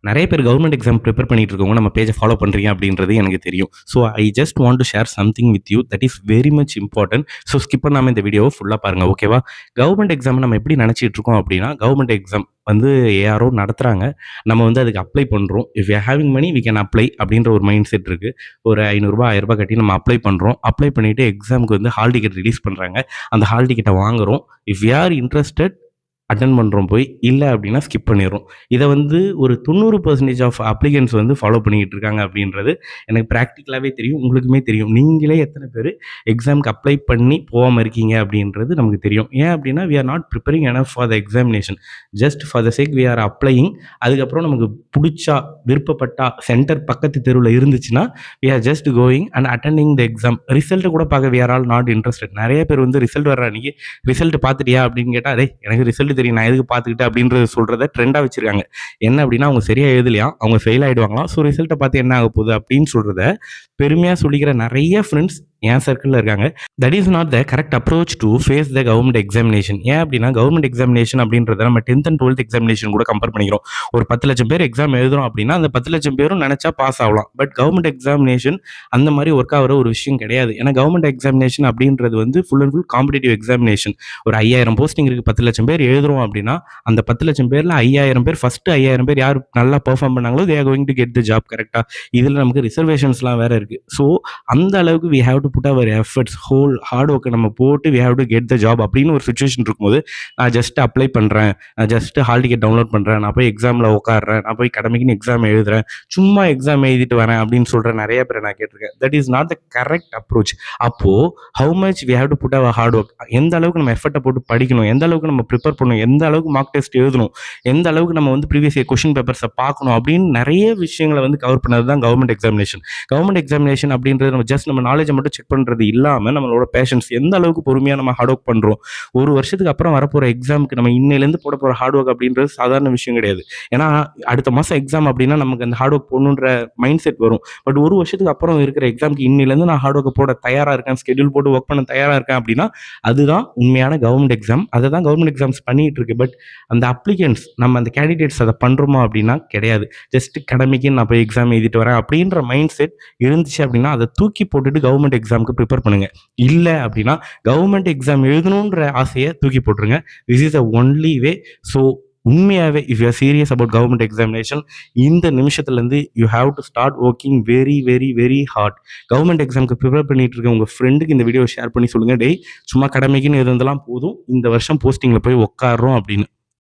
நிறைய பேர் government exam prepare பண்ணிட்டு இருக்கவங்க நம்ம பேஜை ஃபாலோ பண்ணுறீங்க அப்படின்றது எனக்கு தெரியும். So I just want to share something with you that is very much important. So skip பண்ணாமல் இந்த வீடியோவை ஃபுல்லாக பாருங்கள், ஓகேவா? கவர்மெண்ட் எக்ஸாம் நம்ம எப்படி நினச்சிட்டு இருக்கோம் அப்படின்னா, கவர்மெண்ட் எக்ஸாம் வந்து யாரோ நடத்துகிறாங்க, நம்ம வந்து அதுக்கு அப்ளை பண்ணுறோம். If you having money we can apply அப்படின்ற ஒரு மைண்ட் செட் இருக்குது. ஒரு ₹500 1000 கட்டி நம்ம அப்ளை பண்ணுறோம். அப்ளை பண்ணிவிட்டு எக்ஸாமுக்கு வந்து ஹால் டிக்கெட் ரிலீஸ் பண்ணுறாங்க. அந்த ஹால் டிக்கெட்டை வாங்குகிறோம். If you are interested attend பண்ணுறோம் போய், இல்லை அப்படின்னா ஸ்கிப் பண்ணிடுறோம். இதை வந்து ஒரு 90% ஆஃப் அப்ளிகன்ஸ் வந்து ஃபாலோ பண்ணிக்கிட்டு இருக்காங்க அப்படின்றது எனக்கு ப்ராக்டிக்கலாகவே தெரியும், உங்களுக்குமே தெரியும். நீங்களே எத்தனை பேர் எக்ஸாமுக்கு அப்ளை பண்ணி போகாமல் இருக்கீங்க அப்படின்றது நமக்கு தெரியும். ஏன் அப்படின்னா we are not preparing enough for the examination, just for the sake we are applying. அதுக்கப்புறம் நமக்கு பிடிச்சா விருப்பப்பட்டா சென்டர் பக்கத்து தெருவில் இருந்துச்சுன்னா we are just going and attending the exam. Result கூட பார்க்க we are all not interested. நிறைய பேர் வந்து ரிசல்ட் வர்ற அன்றைக்கி ரிசல்ட் பார்த்துட்டியா அப்படின்னு கேட்டால், அதே எனக்கு ரிசல்ட் தெரியும், நான் எதுக்கு பார்த்துக்கிட்டு அப்படின்றத சொல்கிறத ட்ரெண்டாக வச்சுருக்காங்க. என்ன அப்படின்னா அவங்க சரியாக எழுதலையா, அவங்க ஃபெயில் ஆகிடுவாங்களாம். ஸோ ரிசல்ட்டை பார்த்து என்ன ஆக போகுது அப்படின்னு சொல்கிறத பெருமையாக சொல்லிக்கிற நிறைய ஃப்ரெண்ட்ஸ் என் சர்க்கிளில் இருக்காங்க. That is not the correct approach to face the government examination. ஏன் அப்படின்னா கவர்மெண்ட் எக்ஸாமினேஷன் அப்படின்றத நம்ம 10th and 12th எக்ஸாமினேஷன் கூட கம்பேர் பண்ணிக்கிறோம். ஒரு 10 லட்சம் பேர் எக்ஸாம் எழுதுறோம் அப்படின்னா அந்த 10 லட்சம் பேரும் நினச்சா பாஸ் ஆகலாம். பட் கவர்மெண்ட் எக்ஸாமினேஷன் அந்த மாதிரி ஒர்க் ஆகிற ஒரு விஷயம் கிடையாது. ஏன்னா கவர்மெண்ட் எக்ஸாமினேஷன் அப்படின்றது வந்து full and full competitive examination. ஒரு 5000 போஸ்டிங் இருக்குது, 10 லட்சம் பேர் எழுதுறோம் அப்படின்னா அந்த 10 லட்சம் பேரில் 5000 பேர், ஃபஸ்ட்டு 5000 பேர் யார் நல்லா பெர்ஃபார்ம் பண்ணாங்களோ they are going to get the job. கரெக்டாக? இதில் நமக்கு ரிசர்வேஷன்ஸ்லாம் வேறு இருக்குது. ஸோ அந்த அளவுக்கு we have to put our efforts, whole hard ஒர்க்கை நம்ம போட்டு we have to get the job அப்படின்னு ஒரு சுச்சுவேஷன் இருக்கும்போது, நான் ஜஸ்ட் அப்ளை பண்ணுறேன், நான் ஜஸ்ட் ஹால் டிக்கெட் டவுன்லோட் பண்ணுறேன், நான் போய் எக்ஸாமில் உட்காடுறேன், நான் போய் கடமைக்குன்னு எக்ஸாம் எழுதுறேன், சும்மா எக்ஸாம் எழுதிட்டு வரேன் அப்படின்னு சொல்கிற நிறைய பேரை நான் கேட்டிருக்கேன். That is not the correct approach. அப்போது how much we have to put our hard work, எந்த அளவுக்கு நம்ம எஃபர்ட்டை போட்டு படிக்கணும், எந்த அளவுக்கு நம்ம ப்ரிப்பேர் பண்ணணும், எந்த அளவுக்கு மார்க் டெஸ்ட் எழுதணும், எந்த அளவுக்கு நம்ம வந்து ப்ரீவியஸ் இயர் கொஷின் பேப்பர்ஸை பார்க்கணும் அப்படின்னு நிறைய விஷயங்களை வந்து கவர் பண்ணது தான் கவர்மெண்ட் எக்ஸாமினேஷன். கவர்மெண்ட் எக்ஸாமினேஷன் அப்படின்றது நம்ம ஜஸ்ட் நம்ம நாலேஜை மட்டும் செக் பண்ணுறது இல்லாமல் நம்மளோட பேஷன்ஸ், எந்த அளவுக்கு பொறுமையாக நம்ம ஹார்ட் ஒர்க் பண்ணுறோம். ஒரு வருஷத்துக்கு அப்புறம் வரப்போகிற எக்ஸாமுக்கு நம்ம இன்னையிலேருந்து போட போகிற ஹார்ட் ஒர்க் அப்படின்றது சாதாரண விஷயம் கிடையாது. ஏன்னா அடுத்த மாதம் எக்ஸாம் அப்படின்னா நமக்கு அந்த ஹார்ட் ஒர்க் போடணுன்ற மைண்ட் செட் வரும். பட் ஒரு வருஷத்துக்கு அப்புறம் இருக்கிற எக்ஸாமுக்கு இன்னையிலேருந்து நான் ஹார்ட் ஒர்க் போட தயாராக இருக்கேன், ஸ்கெடியூல் போட்டு ஒர்க் பண்ண தயாராக இருக்கேன் அப்படின்னா அதுதான் உண்மையான கவர்மெண்ட் எக்ஸாம். அதை தான் கவர்மெண்ட் எக்ஸாம்ஸ் பண்ணிகிட்டு இருக்கு. பட் அந்த அப்ளிகன்ஸ், நம்ம அந்த கேண்டிடேட்ஸ் அதை பண்ணுறோமா அப்படின்னா கிடையாது. ஜஸ்ட் கடமைக்கு நான் போய் எக்ஸாம் எழுதிட்டு வரேன் அப்படின்ற மைண்ட் செட் இருந்துச்சு அப்படின்னா அதை தூக்கி போட்டுட்டு கவர்மெண்ட் எக்ஸாமுக்கு ப்ரிப்பேர் பண்ணுங்க. இல்லை அப்படின்னா கவர்மெண்ட் எக்ஸாம் எழுதணுன்ற ஆசையை தூக்கி போட்டுருங்க. This is the only way. So உண்மையாகவே if you are serious about government examination, இந்த நிமிஷத்துலேருந்து you have to start working very very very hard. Government எக்ஸாமுக்கு ப்ரிப்பேர் பண்ணிட்டு இருக்க உங்கள் ஃப்ரெண்டுக்கு இந்த வீடியோ ஷேர் பண்ணி சொல்லுங்கள், டேய் சும்மா கடமைக்குன்னு இருந்தெல்லாம் போதும், இந்த வருஷம் போஸ்டிங்கில் போய் உட்காரோம் அப்படின்னு.